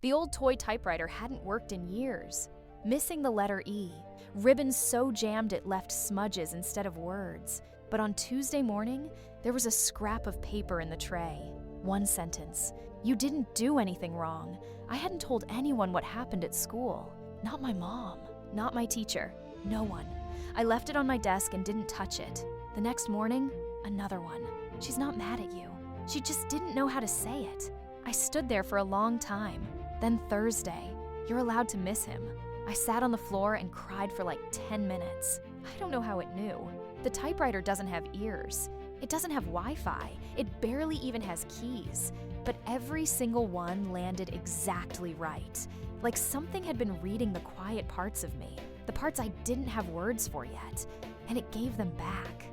The old toy typewriter hadn't worked in years. Missing the letter E, ribbons so jammed it left smudges instead of words. But on Tuesday morning, there was a scrap of paper in the tray. One sentence. "You didn't do anything wrong. I hadn't told anyone what happened at school. Not my mom, not my teacher, no one. I left it on my desk and didn't touch it." The next morning, another one. "She's not mad at you. She just didn't know how to say it." I stood there for a long time. Then Thursday, "You're allowed to miss him." I sat on the floor and cried for like 10 minutes. I don't know how it knew. The typewriter doesn't have ears. It doesn't have Wi-Fi. It barely even has keys. But every single one landed exactly right. Like something had been reading the quiet parts of me, the parts I didn't have words for yet, and it gave them back.